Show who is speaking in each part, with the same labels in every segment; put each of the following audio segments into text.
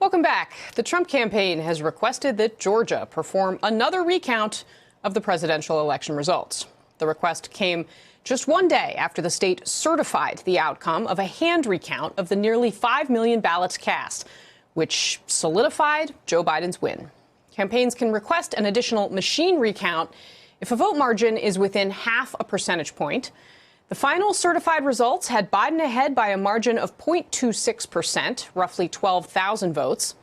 Speaker 1: Welcome back. The Trump campaign has requested that Georgia perform another recount of the presidential election results. The request came just one day after the state certified the outcome of a hand recount of the nearly 5 million ballots cast, which solidified Joe Biden's win. Campaigns can request an additional machine recount if a vote margin is within half a percentage point. The final certified results had Biden ahead by a margin of 0.26%, roughly 12,000 votes.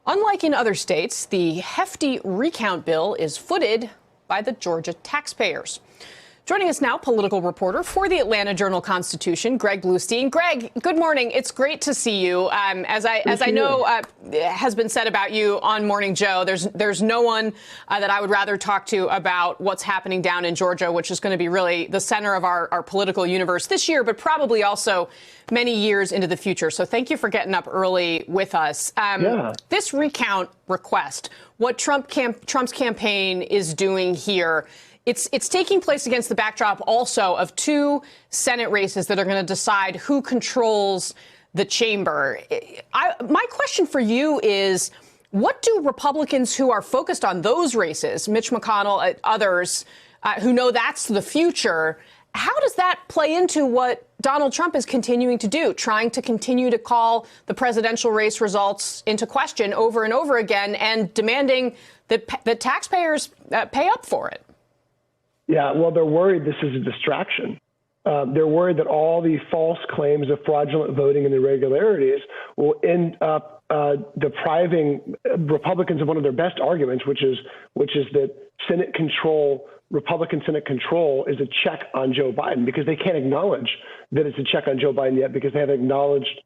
Speaker 1: Unlike in other states, the hefty recount bill is footed by the Georgia taxpayers. Joining us now, political reporter for the Atlanta Journal-Constitution, Greg Bluestein. Greg, good morning. It's great to see you. As I know has been said about you on Morning Joe, there's no one that I would rather talk to about what's happening down in Georgia, which is going to be really the center of our political universe this year, but probably also many years into the future. So thank you for getting up early with us. This recount request, what Trump's campaign is doing here, it's taking place against the backdrop also of two Senate races that are going to decide who controls the chamber. My question for you is, what do Republicans who are focused on those races, Mitch McConnell, others who know that's the future, how does that play into what Donald Trump is continuing to do, trying to continue to call the presidential race results into question over and over again and demanding that taxpayers pay up for it?
Speaker 2: Yeah, well, they're worried this is a distraction. They're worried that all the false claims of fraudulent voting and irregularities will end up depriving Republicans of one of their best arguments, which is that Senate control, Republican Senate control, is a check on Joe Biden, because they can't acknowledge that it's a check on Joe Biden yet, because they haven't acknowledged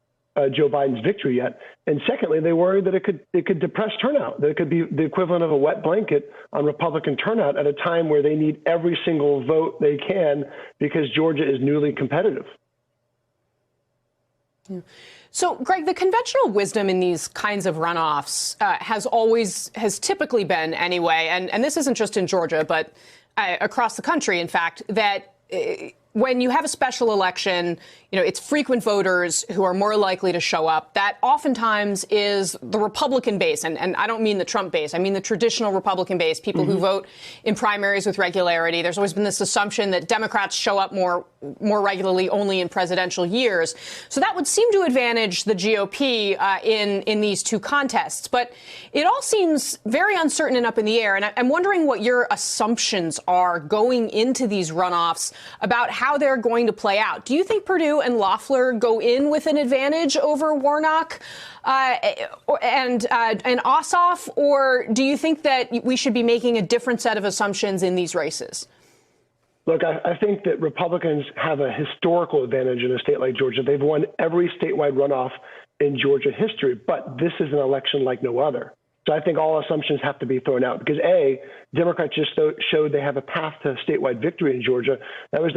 Speaker 2: Joe Biden's victory yet. And secondly, they worry that it could depress turnout, that it could be the equivalent of a wet blanket on Republican turnout at a time where they need every single vote they can because Georgia is newly competitive.
Speaker 1: So, Greg, the conventional wisdom in these kinds of runoffs has typically been anyway, and this isn't just in Georgia, but across the country, in fact, that when you have a special election, it's frequent voters who are more likely to show up. That oftentimes is the Republican base. And I don't mean the Trump base. I mean the traditional Republican base, people who vote in primaries with regularity. There's always been this assumption that Democrats show up more regularly only in presidential years. So that would seem to advantage the GOP in these two contests. But it all seems very uncertain and up in the air. And I'm wondering what your assumptions are going into these runoffs about how they're going to play out. Do you think Perdue and Loeffler go in with an advantage over Warnock and Ossoff, or do you think that we should be making a different set of assumptions in these races?
Speaker 2: Look, I think that Republicans have a historical advantage in a state like Georgia. They've won every statewide runoff in Georgia history, but this is an election like no other. So I think all assumptions have to be thrown out because, A, Democrats just showed they have a path to statewide victory in Georgia. That was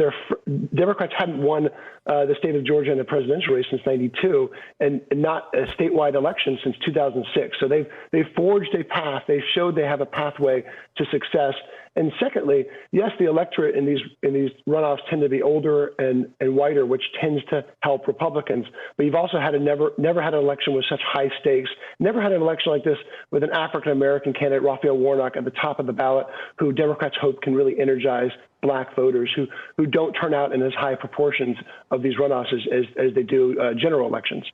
Speaker 2: Democrats hadn't won the state of Georgia in the presidential race since '92 and not a statewide election since 2006. So they've forged a path. They showed they have a pathway to success. And secondly, yes, the electorate in these runoffs tend to be older and whiter, which tends to help Republicans. But you've also had never had an election with such high stakes, never had an election like this with an African-American candidate, Raphael Warnock, at the top of the ballot, who Democrats hope can really energize black voters who don't turn out in as high proportions of these runoffs as they do general elections.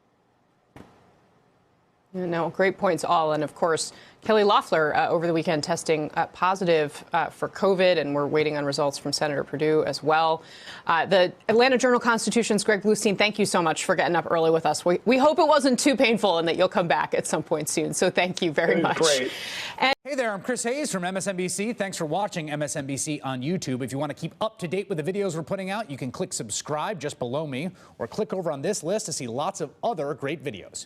Speaker 1: No, great points all. And of course, Kelly Loeffler over the weekend testing positive for COVID, and we're waiting on results from Senator Perdue as well. The Atlanta Journal-Constitution's Greg Bluestein, thank you so much for getting up early with us. We hope it wasn't too painful and that you'll come back at some point soon. So thank you very much.
Speaker 2: Great.
Speaker 3: Hey there, I'm Chris Hayes from MSNBC. Thanks for watching MSNBC on YouTube. If you want to keep up to date with the videos we're putting out, you can click subscribe just below me or click over on this list to see lots of other great videos.